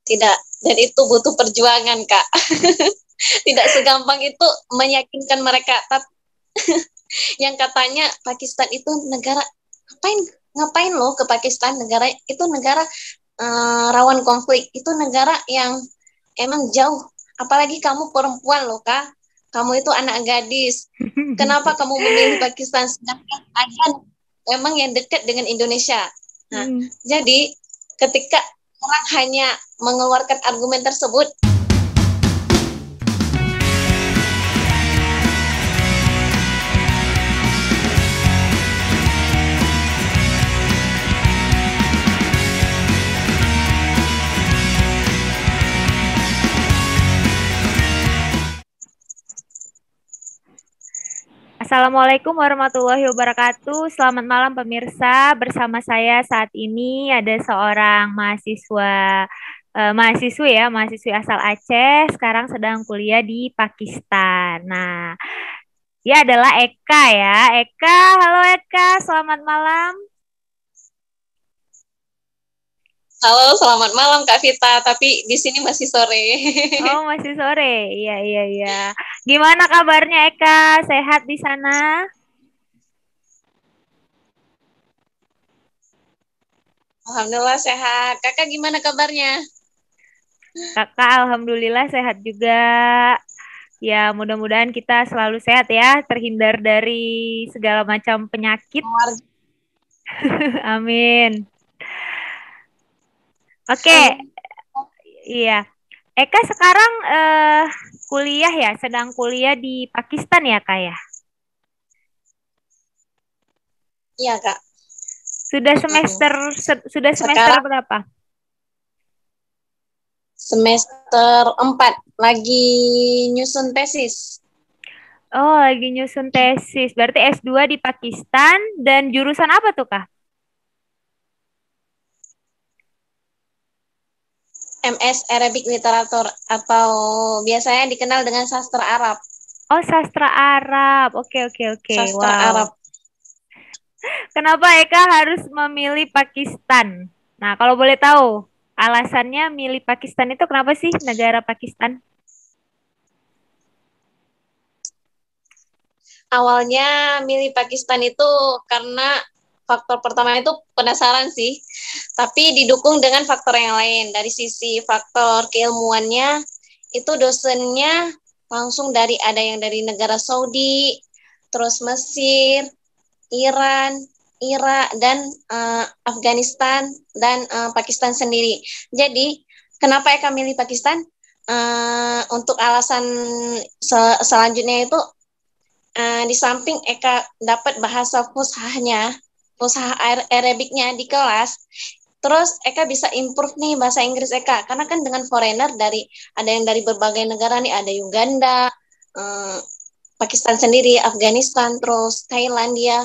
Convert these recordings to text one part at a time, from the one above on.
Tidak, dan itu butuh perjuangan, Kak. Tidak segampang itu meyakinkan mereka. Tapi yang katanya Pakistan itu negara ngapain loh ke Pakistan, negara itu negara rawan konflik, itu negara yang emang jauh, apalagi kamu perempuan loh, Kak, kamu itu anak gadis, kenapa kamu memilih Pakistan sedangkan ada memang yang dekat dengan Indonesia. Nah, jadi ketika orang hanya mengeluarkan argumen tersebut, Assalamualaikum warahmatullahi wabarakatuh. Selamat malam pemirsa. Bersama saya saat ini ada seorang mahasiswi asal Aceh. Sekarang sedang kuliah di Pakistan. Nah, dia adalah Eka ya. Eka, halo Eka. Selamat malam. halo, selamat malam Kak Vita, tapi di sini masih sore. Oh, masih sore. Iya, iya, iya. Gimana kabarnya Eka? Sehat di sana? Alhamdulillah sehat. Kakak gimana kabarnya? Kakak, alhamdulillah sehat juga. Ya, mudah-mudahan kita selalu sehat ya, terhindar dari segala macam penyakit. Amin. Oke, Amin. iya. Eka sekarang kuliah ya, sedang kuliah di Pakistan ya, Kak ya? Iya Kak. Sudah sudah semester Sekarang berapa? semester 4 lagi nyusun tesis. Oh, lagi nyusun tesis. Berarti S2 di Pakistan dan jurusan apa tuh, Kak? MS Arabic Literatur atau biasanya dikenal dengan sastra Arab. Oh, sastra Arab. Oke, oke, oke. Sastra Wow. Arab. Kenapa Eka harus memilih Pakistan? Nah, kalau boleh tahu, alasannya milih Pakistan itu kenapa sih negara Pakistan? Awalnya milih Pakistan itu karena faktor pertama itu penasaran sih, tapi didukung dengan faktor yang lain. Dari sisi faktor keilmuannya, itu dosennya langsung ada yang dari negara Saudi, terus Mesir, Iran, Irak, dan Afghanistan, dan Pakistan sendiri. Jadi, kenapa Eka milih Pakistan? Untuk alasan selanjutnya itu, di samping Eka dapat bahasa fushahnya, fushah Arabiknya di kelas, terus Eka bisa improve nih bahasa Inggris Eka, karena kan dengan foreigner ada yang dari berbagai negara nih, ada Uganda, Pakistan sendiri, Afghanistan, terus Thailand dia,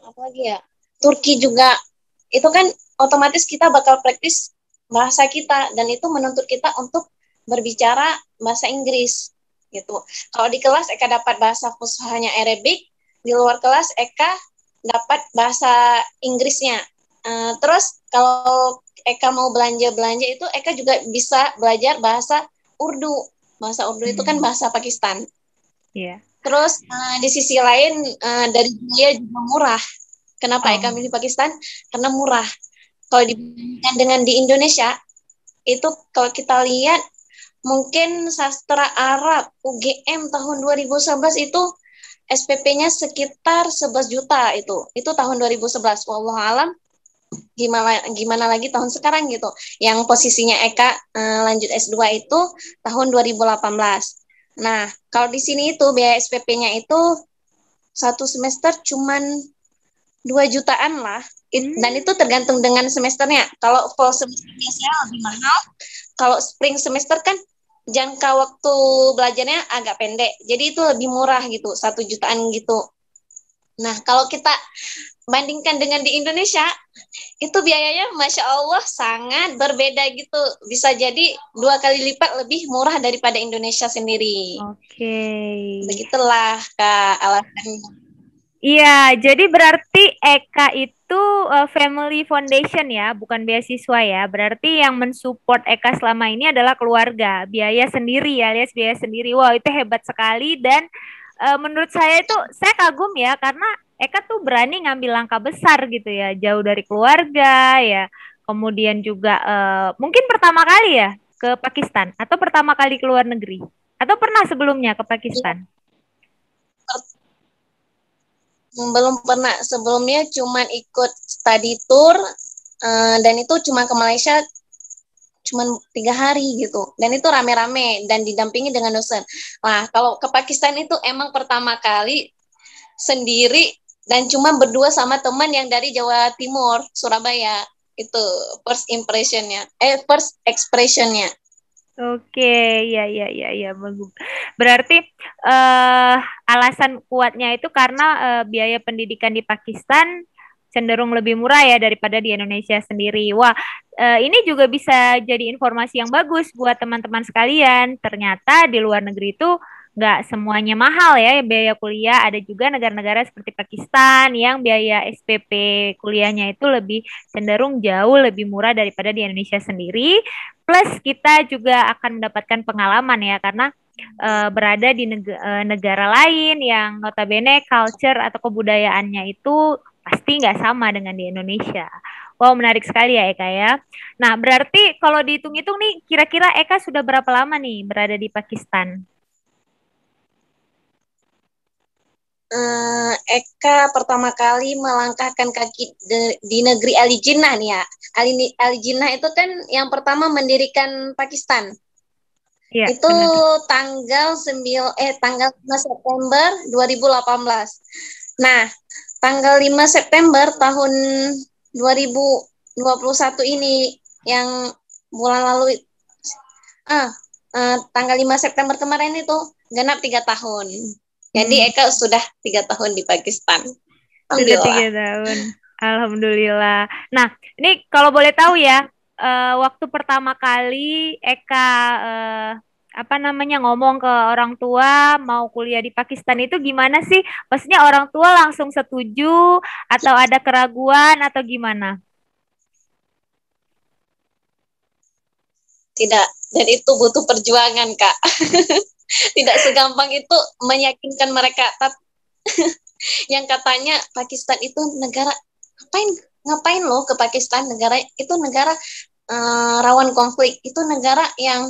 apa lagi ya, Turki juga, itu kan otomatis kita bakal praktis bahasa kita, dan itu menuntut kita untuk berbicara bahasa Inggris gitu. Kalau di kelas Eka dapat bahasa fushahnya Arabic, di luar kelas Eka dapat bahasa Inggrisnya. Terus kalau Eka mau belanja itu Eka juga bisa belajar bahasa Urdu. Bahasa Urdu itu kan bahasa Pakistan. Iya. Terus di sisi lain dari biaya juga murah. Kenapa Eka Oh. milih Pakistan? Karena murah. Kalau dibandingkan dengan di Indonesia, itu kalau kita lihat mungkin sastra Arab UGM tahun 2011 itu SPP-nya sekitar 11 juta itu. Itu tahun 2011. Wallahu alam gimana lagi tahun sekarang gitu. Yang posisinya Eka lanjut S2 itu tahun 2018. Nah, kalau di sini itu biaya SPP-nya itu satu semester cuman 2 jutaan lah. Dan itu tergantung dengan semesternya. Kalau fall semester biasanya lebih mahal. Kalau spring semester kan jangka waktu belajarnya agak pendek. Jadi itu lebih murah gitu, 1 jutaan gitu. Nah, kalau kita bandingkan dengan di Indonesia, itu biayanya Masya Allah sangat berbeda gitu. Bisa jadi 2 kali lipat lebih murah daripada Indonesia sendiri. Oke. Begitulah Kak alasannya. Iya, jadi berarti Eka itu family foundation ya, bukan beasiswa ya. Berarti yang mensupport Eka selama ini adalah keluarga, biaya sendiri ya, alias biaya sendiri. Wow, itu hebat sekali dan menurut saya itu saya kagum ya karena Eka tuh berani ngambil langkah besar gitu ya, jauh dari keluarga ya. Kemudian juga mungkin pertama kali ya ke Pakistan atau pertama kali ke luar negeri atau pernah sebelumnya ke Iya, Pakistan? belum pernah sebelumnya, cuman ikut study tour, dan itu cuma ke Malaysia cuma 3 hari gitu, dan itu rame-rame dan didampingi dengan dosen. Nah, kalau ke Pakistan itu emang pertama kali sendiri dan cuma berdua sama teman yang dari Jawa Timur, Surabaya. Itu first impressionnya, first expressionnya. Oke, ya, ya, ya, ya, bagus. Berarti eh alasan kuatnya itu karena biaya pendidikan di Pakistan cenderung lebih murah ya daripada di Indonesia sendiri. Wah, ini juga bisa jadi informasi yang bagus buat teman-teman sekalian. Ternyata di luar negeri itu nggak semuanya mahal ya biaya kuliah. Ada juga negara-negara seperti Pakistan yang biaya SPP kuliahnya itu lebih cenderung jauh lebih murah daripada di Indonesia sendiri. Plus kita juga akan mendapatkan pengalaman ya karena berada di negara lain yang notabene culture atau kebudayaannya itu pasti nggak sama dengan di Indonesia. Wow, menarik sekali ya Eka ya. Nah, berarti kalau dihitung-hitung nih, kira-kira Eka sudah berapa lama nih berada di Pakistan? Eka pertama kali melangkahkan kaki di negeri Ali Jinnah nih ya. Ali Jinnah itu kan yang pertama mendirikan Pakistan. Iya, Itu benar. tanggal 5 September 2018. Nah, tanggal 5 September tahun 2021 ini yang bulan lalu, ah tanggal 5 September kemarin itu genap 3 tahun. Jadi Hmm, Eka sudah 3 tahun di Pakistan. sudah Alhamdulillah. 3 tahun. Alhamdulillah. Nah, ini kalau boleh tahu ya, waktu pertama kali Eka eh, apa namanya ngomong ke orang tua mau kuliah di Pakistan itu gimana sih? Maksudnya orang tua langsung setuju atau ada keraguan atau gimana? Tidak, dan itu butuh perjuangan, Kak. Tidak segampang itu meyakinkan mereka. Tapi yang katanya Pakistan itu negara, ngapain ngapain loh ke Pakistan, negara itu negara rawan konflik, itu negara yang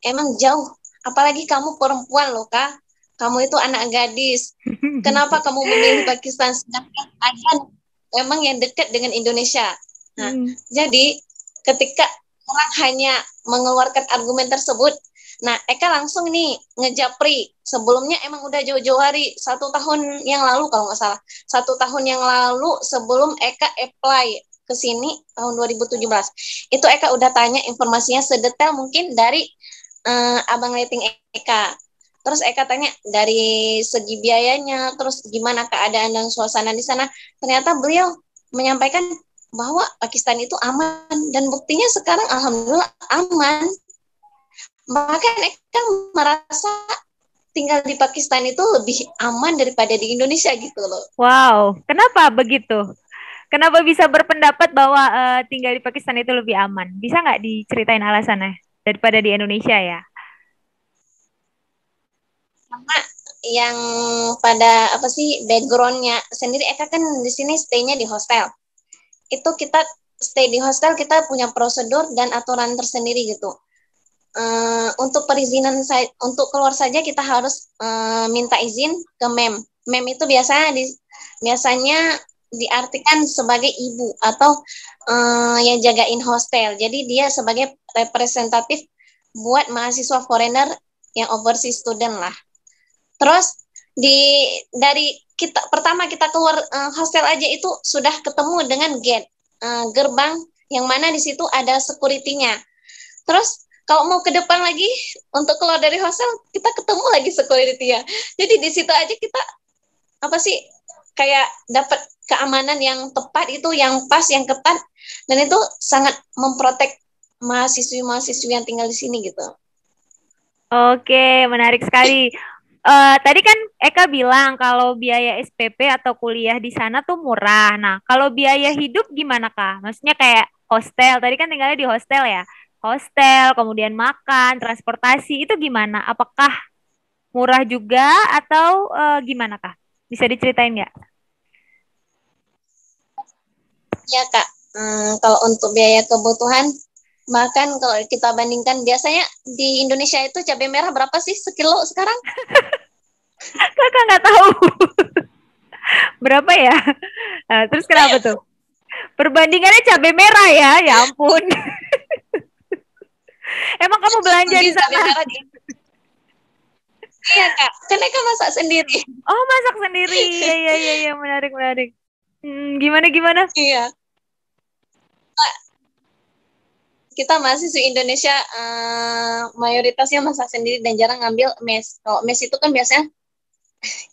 emang jauh, apalagi kamu perempuan loh Kak, kamu itu anak gadis, kenapa kamu memilih Pakistan sedangkan ada memang yang dekat dengan Indonesia. Nah, Hmm. jadi ketika orang hanya mengeluarkan argumen tersebut, nah Eka langsung nih ngejapri. Sebelumnya emang udah jauh-jauh hari, 1 tahun yang lalu kalau nggak salah, 1 tahun yang lalu sebelum Eka apply ke sini tahun 2017. Itu Eka udah tanya informasinya sedetail mungkin dari abang rating Eka. Terus Eka tanya dari segi biayanya, terus gimana keadaan dan suasana di sana. Ternyata beliau menyampaikan bahwa Pakistan itu aman, dan buktinya sekarang alhamdulillah aman. Bahkan Eka merasa tinggal di Pakistan itu lebih aman daripada di Indonesia gitu loh. Wow, kenapa begitu? Kenapa bisa berpendapat bahwa tinggal di Pakistan itu lebih aman? Bisa nggak diceritain alasannya daripada di Indonesia ya? Karena yang pada apa sih backgroundnya sendiri, Eka kan di sini stay-nya di hostel. Itu kita stay di hostel, kita punya prosedur dan aturan tersendiri gitu. Untuk perizinan untuk keluar saja kita harus minta izin ke MEM. MEM itu biasanya diartikan sebagai ibu atau yang jagain hostel. Jadi dia sebagai representatif buat mahasiswa foreigner yang overseas student lah. Terus dari kita pertama kita keluar hostel aja itu sudah ketemu dengan gate, gerbang yang mana di situ ada security-nya. Terus kalau mau ke depan lagi untuk keluar dari hostel, kita ketemu lagi security-nya. Jadi di situ aja kita apa sih kayak dapat keamanan yang tepat, itu yang pas, yang ketat, dan itu sangat memprotek mahasiswi-mahasiswi yang tinggal di sini gitu. Oke, menarik sekali. Tadi kan Eka bilang kalau biaya SPP atau kuliah di sana tuh murah. Nah, kalau biaya hidup gimana Kak? Maksudnya kayak hostel. Tadi kan tinggalnya di hostel ya. Hostel, kemudian makan, transportasi itu gimana? Apakah murah juga atau gimana Kak? Bisa diceritain nggak? Ya Kak, kalau untuk biaya kebutuhan makan kalau kita bandingkan biasanya di Indonesia itu cabai merah berapa sih sekilo sekarang? Kakak nggak tahu berapa ya? Terus kenapa tuh? Perbandingannya cabai merah ya? Ya ampun. Emang kamu belanja di Mungkin cabai sana? merah di iya Kak, kan mereka masak sendiri. Oh, masak sendiri. Iya, iya, iya, iya, menarik, menarik. Gimana, gimana? Iya, kita mahasiswa Indonesia mayoritasnya masak sendiri dan jarang ngambil mes. Kalau mes itu kan biasanya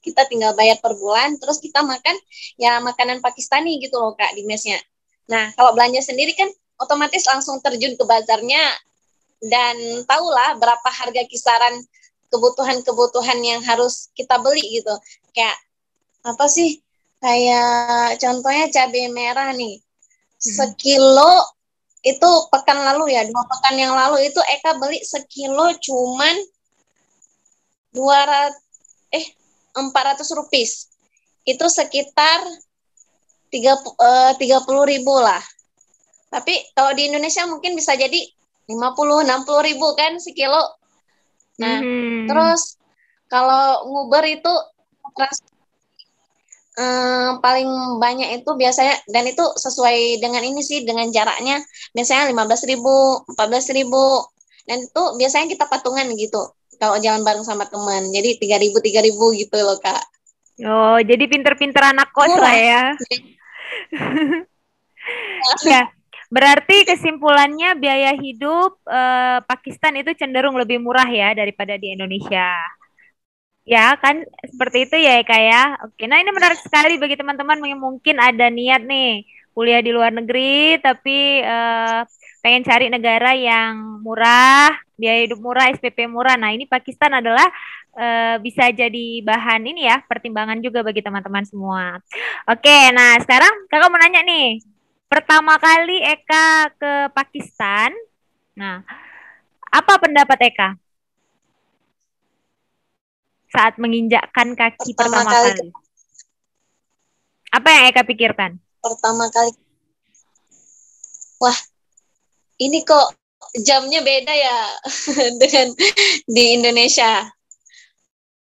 kita tinggal bayar per bulan, terus kita makan ya makanan Pakistani gitu loh Kak di mesnya. Nah, kalau belanja sendiri kan otomatis langsung terjun ke bazarnya dan tahulah berapa harga kisaran kebutuhan-kebutuhan yang harus kita beli gitu. Kayak apa sih? Kayak contohnya cabai merah nih. Sekilo itu pekan lalu ya, 2 pekan yang lalu itu Eka beli sekilo cuman 200 400 rupiah. Itu sekitar 30.000 lah. Tapi kalau di Indonesia mungkin bisa jadi 50-60 ribu kan sekilo. Nah, Hmm. terus kalau nguber itu paling banyak itu biasanya dan itu sesuai dengan ini sih dengan jaraknya biasanya 15.000, 14.000 dan itu biasanya kita patungan gitu kalau jalan bareng sama teman. Jadi 3.000 gitu loh Kak. Oh, jadi pinter-pinter anak kos lah Murah. ya. Ya, berarti kesimpulannya biaya hidup Pakistan itu cenderung lebih murah ya daripada di Indonesia. Ya, kan seperti itu ya, Eka ya. Oke, nah ini menarik sekali bagi teman-teman yang mungkin ada niat nih kuliah di luar negeri, tapi pengen cari negara yang murah, biaya hidup murah, SPP murah. Nah, ini Pakistan adalah bisa jadi bahan ini ya, pertimbangan juga bagi teman-teman semua. Oke, nah sekarang kakak mau nanya nih, pertama kali Eka ke Pakistan, nah apa pendapat Eka saat menginjakkan kaki Pertama pertama kali kali? Apa yang Eka pikirkan? pertama kali wah, ini kok jamnya beda ya dengan di Indonesia.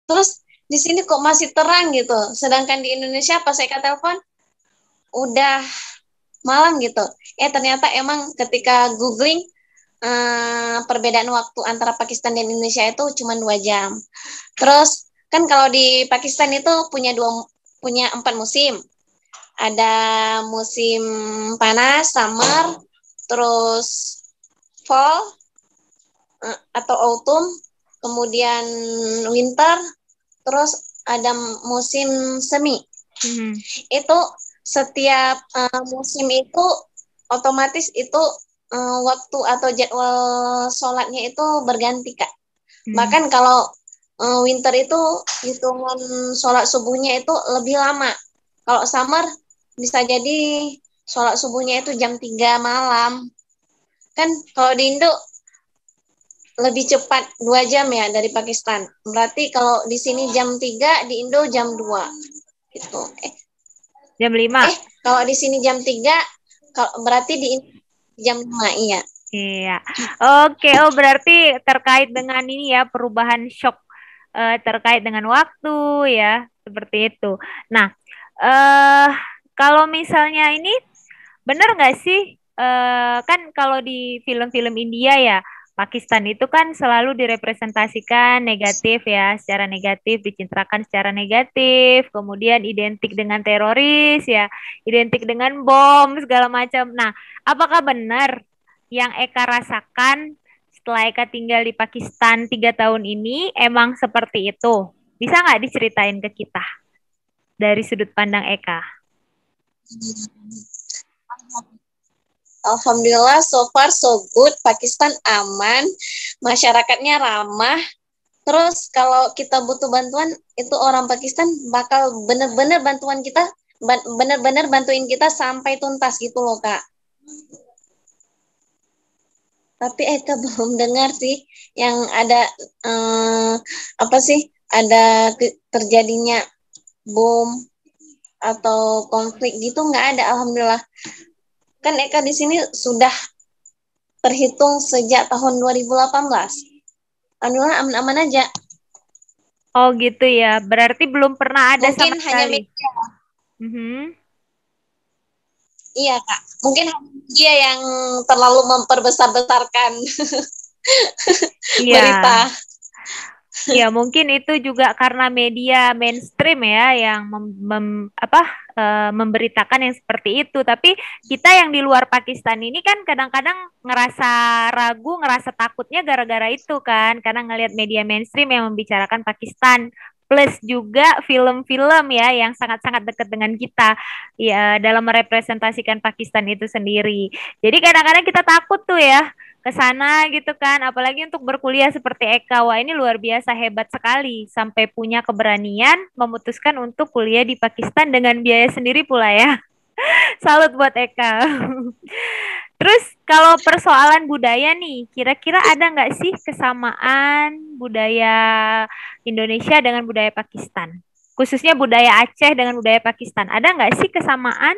Terus di sini kok masih terang gitu. Sedangkan di Indonesia pas saya telepon udah malam gitu. Ternyata emang ketika googling perbedaan waktu antara Pakistan dan Indonesia itu cuma 2 jam. Terus kan kalau di Pakistan itu punya 4 musim. Ada musim panas, summer, terus fall atau autumn, kemudian winter, terus ada musim semi. Hmm. Itu setiap musim itu otomatis itu waktu atau jadwal sholatnya itu berganti Kak. Hmm. Bahkan kalau winter itu hitungan sholat subuhnya itu lebih lama. Kalau summer bisa jadi sholat subuhnya itu jam 3 malam. Kan kalau di Indo lebih cepat 2 jam ya dari Pakistan. Berarti kalau di sini jam 3, di Indo jam 2 gitu. Jam 5. Kalau di sini jam 3, kalau berarti di jam 5 iya. Iya. Oke, oh berarti terkait dengan ini ya perubahan shock terkait dengan waktu ya, seperti itu. Nah, eh kalau misalnya ini benar nggak sih? Kan kalau di film-film India ya, Pakistan itu kan selalu direpresentasikan negatif ya, secara negatif, dicitrakan secara negatif, kemudian identik dengan teroris ya, identik dengan bom segala macam. Nah, apakah benar yang Eka rasakan setelah Eka tinggal di Pakistan 3 tahun ini emang seperti itu? Bisa nggak diceritain ke kita dari sudut pandang Eka? Alhamdulillah so far so good. Pakistan aman, masyarakatnya ramah, Terus kalau kita butuh bantuan, itu orang Pakistan bakal bener-bener bantuan kita, bener-bener bantuin kita sampai tuntas gitu loh Kak. Tapi Eka belum dengar sih yang ada apa sih, ada terjadinya bom atau konflik gitu, nggak ada, alhamdulillah. Kan Eka di sini sudah terhitung sejak tahun 2018. Alhamdulillah aman-aman aja. Oh gitu ya. Berarti belum pernah ada Mungkin sama hanya sekali. media. Mhm. Iya Kak, mungkin dia yang terlalu memperbesar-besarkan Iya. berita. Ya, mungkin itu juga karena media mainstream ya yang memberitakan yang seperti itu. Tapi kita yang di luar Pakistan ini kan kadang-kadang ngerasa ragu, ngerasa takutnya gara-gara itu kan, karena ngelihat media mainstream yang membicarakan Pakistan. Plus juga film-film ya yang sangat-sangat dekat dengan kita ya dalam merepresentasikan Pakistan itu sendiri. Jadi kadang-kadang kita takut tuh ya ke sana gitu kan. Apalagi untuk berkuliah seperti Eka. Wah, ini luar biasa hebat sekali sampai punya keberanian memutuskan untuk kuliah di Pakistan dengan biaya sendiri pula ya. Salut buat Eka. Terus kalau persoalan budaya nih, kira-kira ada nggak sih kesamaan budaya Indonesia dengan budaya Pakistan? Khususnya budaya Aceh dengan budaya Pakistan. Ada nggak sih kesamaan?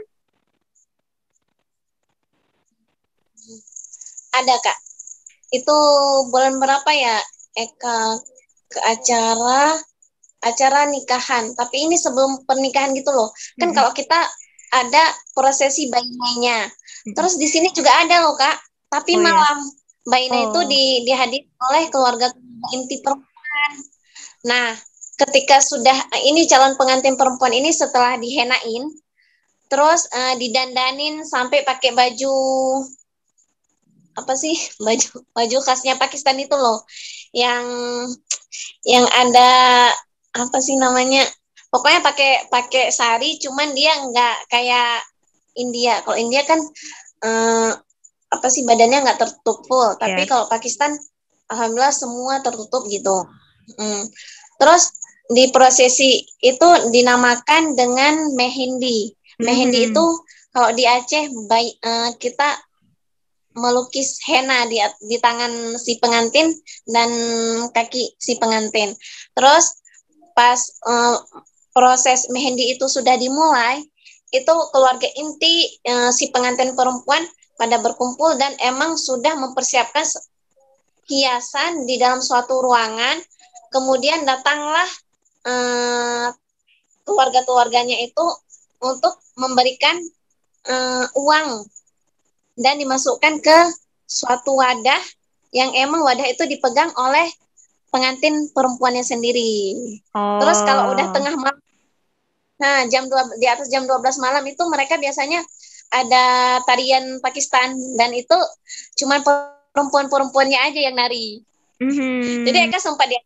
Ada Kak. Itu bulan berapa ya Eka ke acara nikahan. Tapi ini sebelum pernikahan gitu loh. Kan Mm-mm. kalau kita ada prosesi bayi-bayinya. Mm-mm. Terus di sini juga ada loh Kak. Tapi Oh ya. malam bayinya itu Oh. dihadiri oleh keluarga inti perempuan. Nah, ketika sudah ini calon pengantin perempuan ini setelah dihenain, terus didandanin sampai pakai baju apa sih, baju baju khasnya Pakistan itu loh, yang ada apa sih namanya, pokoknya pakai pakai sari, cuman dia nggak kayak India. Kalau India kan eh, apa sih, badannya nggak tertutup full, tapi Ya. kalau Pakistan alhamdulillah semua tertutup gitu. Hmm. Terus di prosesi itu dinamakan dengan mehendi. Mehendi itu Mhm. kalau di Aceh kita melukis henna di tangan si pengantin dan kaki si pengantin. Terus pas proses mehendi itu sudah dimulai, itu keluarga inti si pengantin perempuan pada berkumpul dan emang sudah mempersiapkan hiasan di dalam suatu ruangan. Kemudian datanglah keluarga-keluarganya itu untuk memberikan uang dan dimasukkan ke suatu wadah yang emang wadah itu dipegang oleh pengantin perempuannya sendiri. Terus kalau udah Oh, tengah malam, nah di atas jam 12 malam itu mereka biasanya ada tarian Pakistan, dan itu cuma perempuan-perempuannya aja yang nari. Jadi mhm. Eka sempat dia,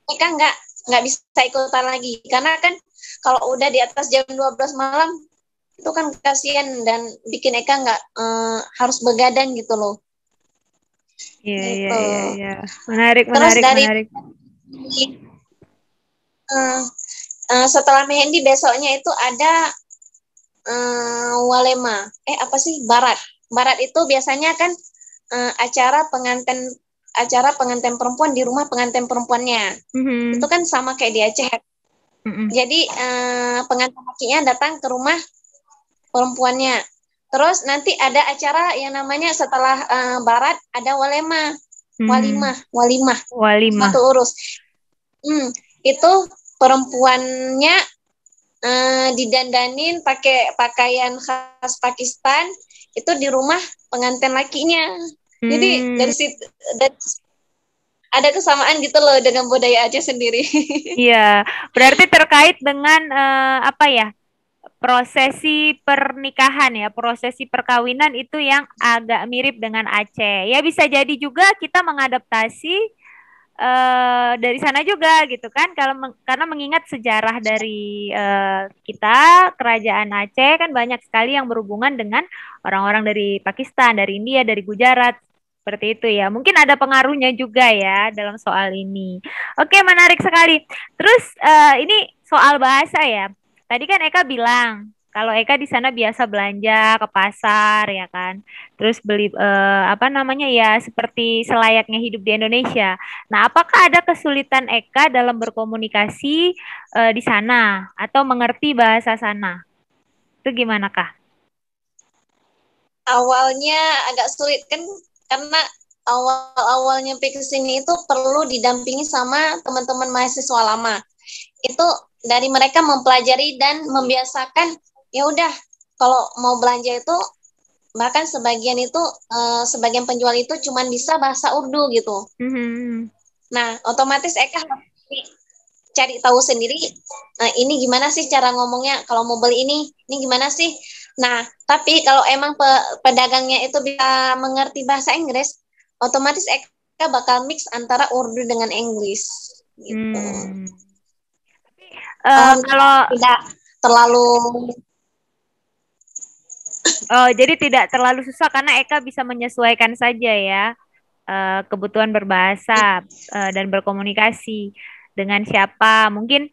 Eka nggak bisa ikutan lagi karena kan kalau udah di atas jam 12 malam itu kan kasihan dan bikin Eka nggak harus begadang gitu loh. Iya, iya, Gitu. iya, iya. Menarik, Terus menarik, dari menarik. uh, setelah Mehendi besoknya itu ada Walema. Apa sih, Barat? Barat itu biasanya kan acara pengantin perempuan di rumah pengantin perempuannya. Itu Mhm, kan sama kayak di Aceh. mhm, Jadi pengantin lakinya datang ke rumah perempuannya. Terus nanti ada acara yang namanya setelah Barat ada Walema, mhm. Walimah, Walimah. satu urus. Itu perempuannya didandanin pakai pakaian khas Pakistan itu di rumah pengantin lakinya. Jadi Hmm, dari situ ada kesamaan gitu loh dengan budaya Aceh sendiri. iya. Berarti terkait dengan apa ya? Prosesi pernikahan ya, prosesi perkawinan itu yang agak mirip dengan Aceh. Ya bisa jadi juga kita mengadaptasi dari sana juga gitu kan kalau karena mengingat sejarah dari kita kerajaan Aceh kan banyak sekali yang berhubungan dengan orang-orang dari Pakistan, dari India, dari Gujarat. Seperti itu ya. Mungkin ada pengaruhnya juga ya dalam soal ini. Oke, menarik sekali. Terus ini soal bahasa ya. Tadi kan Eka bilang kalau Eka di sana biasa belanja ke pasar ya kan. Terus beli apa namanya ya seperti selayaknya hidup di Indonesia. Nah, apakah ada kesulitan Eka dalam berkomunikasi di sana atau mengerti bahasa sana? Itu gimana Kak? Awalnya agak sulit kan, karena awal-awal nyampe ke sini itu perlu didampingi sama teman-teman mahasiswa lama. Itu dari mereka mempelajari dan membiasakan, ya udah kalau mau belanja itu, bahkan sebagian itu sebagian penjual itu cuman bisa bahasa Urdu gitu. Mhm. Nah, otomatis Eka harus cari tahu sendiri, ini gimana sih cara ngomongnya, kalau mau beli ini gimana sih. Nah, tapi kalau emang pedagangnya itu bisa mengerti bahasa Inggris, otomatis Eka bakal mix antara Urdu dengan Inggris gitu. Hmm. Alhamdulillah Kalau tidak terlalu. oh, jadi tidak terlalu susah karena Eka bisa menyesuaikan saja ya kebutuhan berbahasa dan berkomunikasi dengan siapa. Mungkin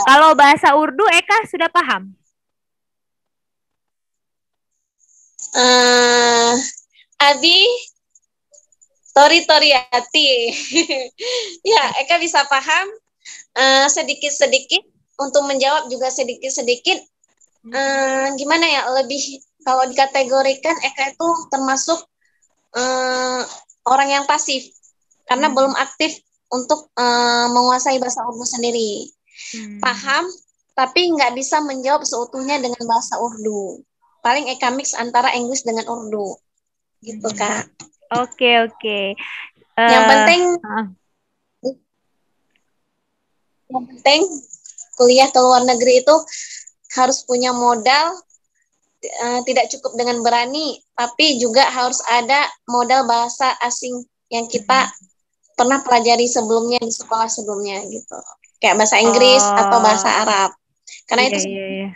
kalau bahasa Urdu Eka sudah paham. uh, Abi tori hati. Ya, Eka bisa paham sedikit-sedikit, untuk menjawab juga sedikit-sedikit. Gimana ya, lebih kalau dikategorikan Eka itu termasuk uh, orang yang pasif karena belum Hmm. aktif untuk menguasai bahasa Urdu sendiri. Hmm. Paham, tapi nggak bisa menjawab seutuhnya dengan bahasa Urdu. Paling Eka mix antara Inggris dengan Urdu, gitu Hmm. Kak. Oke, oke. Yang Eh, penting, ah, yang penting kuliah ke luar negeri itu harus punya modal, tidak cukup dengan berani, tapi juga harus ada modal bahasa asing yang kita pernah pelajari sebelumnya di sekolah sebelumnya gitu. Kayak bahasa Inggris atau bahasa oh, Arab. Karena iya, itu iya, iya.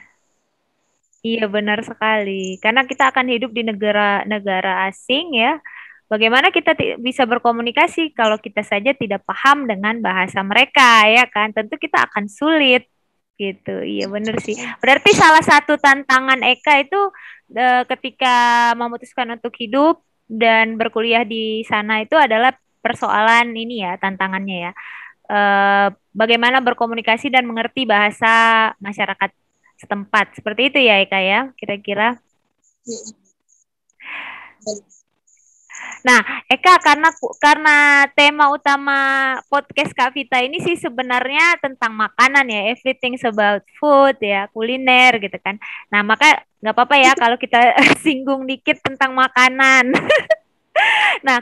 Iya, benar sekali. Karena kita akan hidup di negara-negara asing ya. Bagaimana kita bisa berkomunikasi kalau kita saja tidak paham dengan bahasa mereka, ya kan? Tentu kita akan sulit gitu. Iya, benar sih. Berarti salah satu tantangan Eka itu ketika memutuskan untuk hidup dan berkuliah di sana itu adalah persoalan ini ya, tantangannya ya. Eh, Bagaimana berkomunikasi dan mengerti bahasa masyarakat setempat. Seperti itu ya, Eka ya, kira-kira. Nah, Eka karena tema utama podcast Kak Vita ini sih sebenarnya tentang makanan ya, everything about food ya, kuliner gitu kan. Nah, maka nggak apa-apa ya kalau kita singgung dikit tentang makanan. Nah,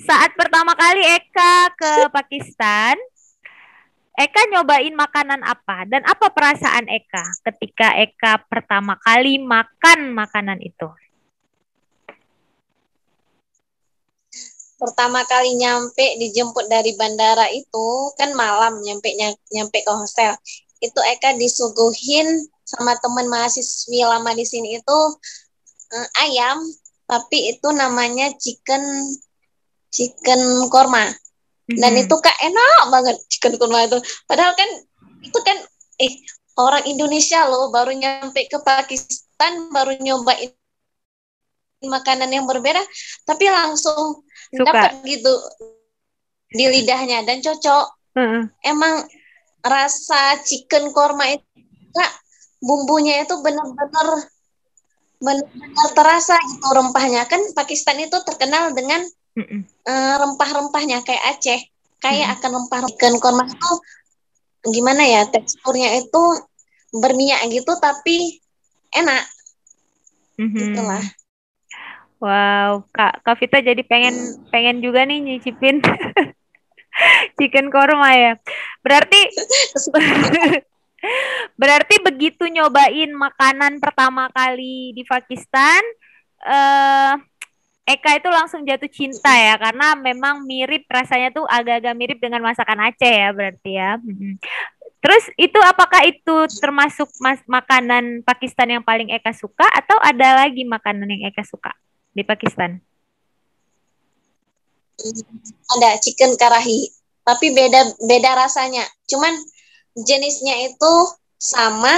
saat pertama kali Eka ke Pakistan, Eka nyobain makanan apa dan apa perasaan Eka ketika Eka pertama kali makan makanan itu? pertama kali nyampe, dijemput dari bandara itu kan malam, nyampe ke hostel. Itu Eka disuguhin sama teman mahasiswi lama di sini itu ayam, tapi itu namanya chicken chicken korma. Dan itu Mhm. Kak enak banget chicken korma itu. Padahal kan itu kan orang Indonesia loh, baru nyampe ke Pakistan, baru nyobain makanan yang berbeda, tapi langsung Suka. dapat gitu di lidahnya dan cocok. Heeh. Emang rasa chicken korma itu Kak, bumbunya itu benar-benar terasa gitu, rempahnya. Kan Pakistan itu terkenal dengan Mm-mm. rempah-rempahnya kayak Aceh. Kayak Mm-mm. akan rempah chicken korma itu gimana ya, teksturnya itu berminyak gitu tapi enak gitulah. Mhm. Wow, Kak Vita jadi pengen pengen juga nih nyicipin chicken korma ya. Berarti berarti begitu nyobain makanan pertama kali di Pakistan, eh Eka itu langsung jatuh cinta ya karena memang mirip rasanya tuh agak-agak mirip dengan masakan Aceh ya berarti ya. Mhm. Terus itu apakah itu termasuk makanan Pakistan yang paling Eka suka atau ada lagi makanan yang Eka suka di Pakistan? ada chicken karahi, tapi beda rasanya. Cuman jenisnya itu sama,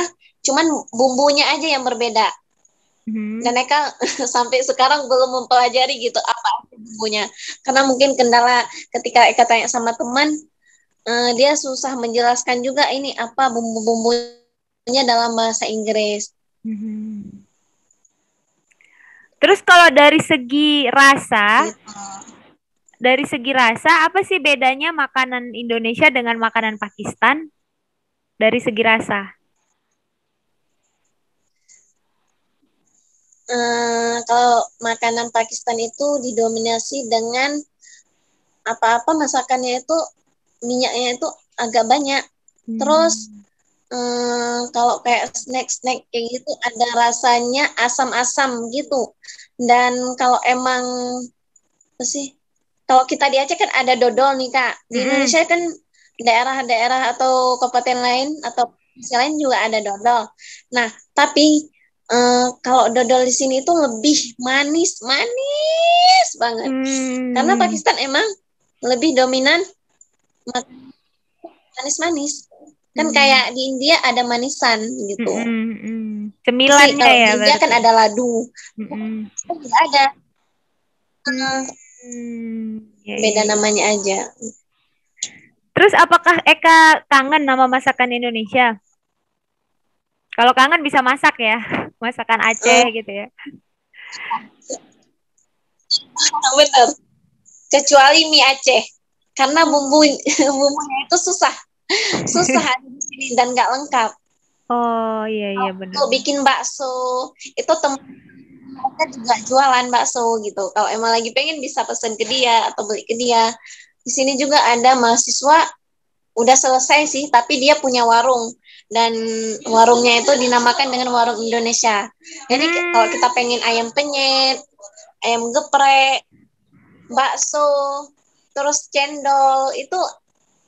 cuman bumbunya aja yang berbeda. Dan Eka sampai sekarang belum mempelajari gitu apa bumbunya. Karena mungkin kendala ketika Eka tanya sama teman, dia susah menjelaskan juga ini apa bumbu-bumbunya dalam bahasa Inggris. Terus kalau dari segi rasa, Gitu. apa sih bedanya makanan Indonesia dengan makanan Pakistan dari segi rasa? Kalau makanan Pakistan itu didominasi dengan apa-apa masakannya itu minyaknya itu agak banyak. Terus kalau kayak snack-snack kayak gitu ada rasanya asam-asam gitu. Dan kalau emang apa sih? Kalau kita di Aceh kan ada dodol nih Kak. Di Indonesia kan daerah-daerah atau kabupaten lain atau provinsi lain juga ada dodol. Nah, tapi kalau dodol di sini itu lebih manis banget. Karena Pakistan emang lebih dominan manis-manis. Kan kayak di India ada manisan gitu. Cemilannya Kalau ya di India kan berarti. ada ladu. Tidak ada. Beda namanya aja. Terus apakah Eka kangen nama masakan Indonesia? Kalau kangen bisa masak ya, masakan Aceh gitu ya. Bener. Kecuali mie Aceh. Karena bumbunya itu susah ada di sini dan nggak lengkap. Oh iya benar. Kalau bikin bakso itu mereka juga jualan bakso gitu. Kalau emang lagi pengen bisa pesen ke dia atau beli ke dia. Di sini juga ada mahasiswa udah selesai sih, tapi dia punya warung dan warungnya itu dinamakan dengan warung Indonesia. Jadi kalau kita pengen ayam penyet, ayam geprek, bakso, terus cendol itu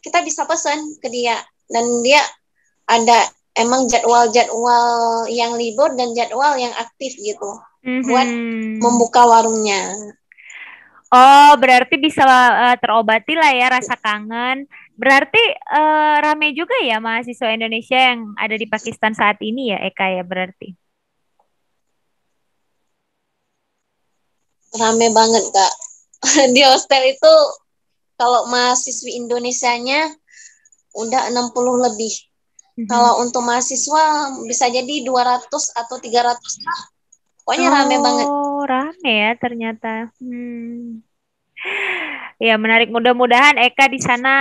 kita bisa pesan ke dia dan dia ada emang jadwal yang libur dan jadwal yang aktif gitu buat membuka warungnya. Oh, berarti bisa terobati lah ya rasa kangen. Berarti rame juga ya mahasiswa Indonesia yang ada di Pakistan saat ini ya, Eka ya berarti. Rame banget Kak. Di hostel itu kalau mahasiswi Indonesianya udah 60 lebih. Kalau untuk mahasiswa bisa jadi 200 atau 300 lah. Pokoknya rame banget. Oh, rame ya ternyata. Ya, menarik. Mudah-mudahan Eka di sana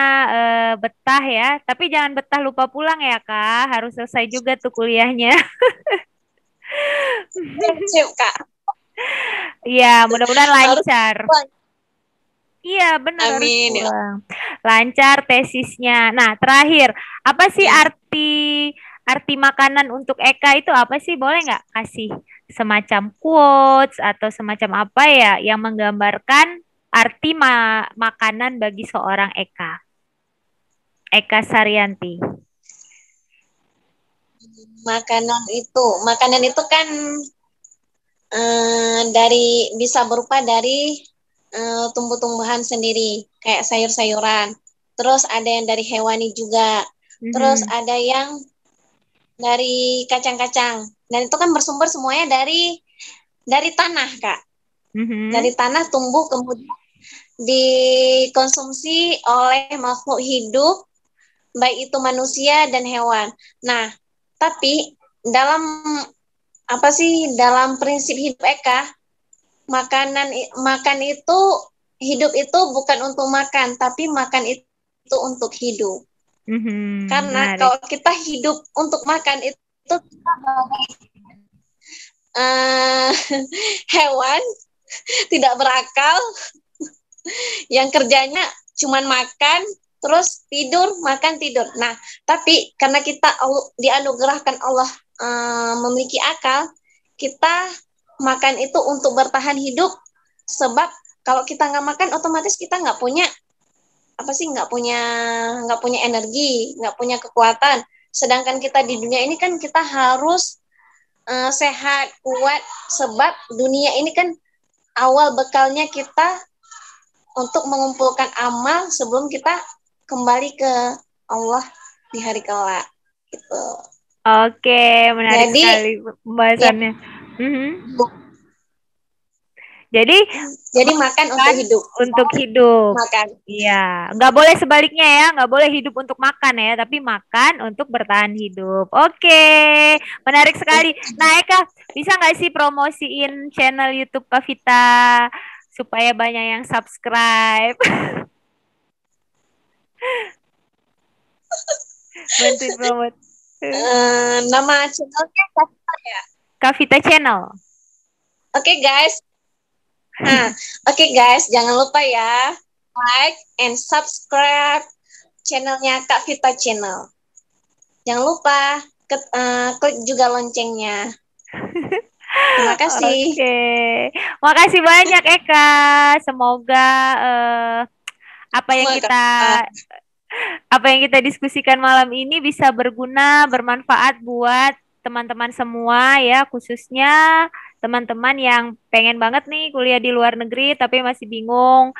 betah ya. Tapi jangan betah lupa pulang ya, Kak. Harus selesai juga tuh kuliahnya. Sip, Kak. Iya, mudah-mudahan Harus lancar. pulang. Iya, benar harus Amin ya. pulang. Lancar tesisnya. Nah, terakhir, apa sih arti makanan untuk Eka itu apa sih? Boleh nggak kasih semacam quotes atau semacam apa ya yang menggambarkan arti makanan bagi seorang Eka? Eka Saryanti. Makanan itu kan dari bisa berupa dari tumbuh-tumbuhan sendiri, kayak sayur-sayuran. Terus ada yang dari hewani juga. Terus ada yang dari kacang-kacang. Dan itu kan bersumber semuanya dari tanah, Kak. Dari tanah tumbuh kemudian dikonsumsi oleh makhluk hidup, baik itu manusia dan hewan. Nah, tapi dalam dalam prinsip hidup Eka, makan itu hidup itu bukan untuk makan, tapi makan itu untuk hidup. Karena kalau kita hidup untuk makan itu kita hewan tidak berakal yang kerjanya cuman makan terus tidur makan tidur. Nah, tapi karena kita dianugerahkan Allah memiliki akal, kita makan itu untuk bertahan hidup. Sebab kalau kita nggak makan, otomatis kita nggak punya nggak punya energi, nggak punya kekuatan. Sedangkan kita di dunia ini kan kita harus sehat, kuat. Sebab dunia ini kan awal bekalnya kita untuk mengumpulkan amal sebelum kita kembali ke Allah di hari kelak. Gitu. Oke, menarik Jadi sekali ya, pembahasannya. Mhm. Jadi jadi makan untuk makan hidup. untuk hidup. Makan. Iya, nggak boleh sebaliknya ya, nggak boleh hidup untuk makan ya, tapi makan untuk bertahan hidup. Oke, menarik sekali. Nah, Eka, bisa nggak sih promosiin channel YouTube Kak Vita supaya banyak yang subscribe? Bantuin promote. Nama channelnya apa ya? Kak Vita Channel. Oke guys. Nah, oke guys, jangan lupa ya like and subscribe channelnya Kak Vita Channel. Jangan lupa klik juga loncengnya. Terima kasih. Oke, makasih banyak Eka. Semoga apa yang Terima kita kasih. diskusikan malam ini bisa berguna, bermanfaat buat teman-teman semua ya, khususnya teman-teman yang pengen banget nih kuliah di luar negeri tapi masih bingung,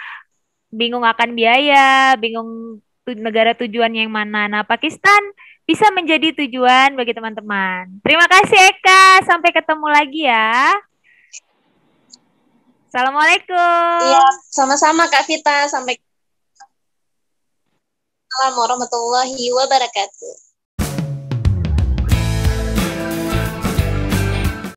bingung akan biaya, bingung negara tujuan yang mana. Nah, Pakistan bisa menjadi tujuan bagi teman-teman. Terima kasih Eka, sampai ketemu lagi ya. Iya, Assalamualaikum. sama-sama Kak Vita. Sampai Assalamualaikum warahmatullahi wabarakatuh.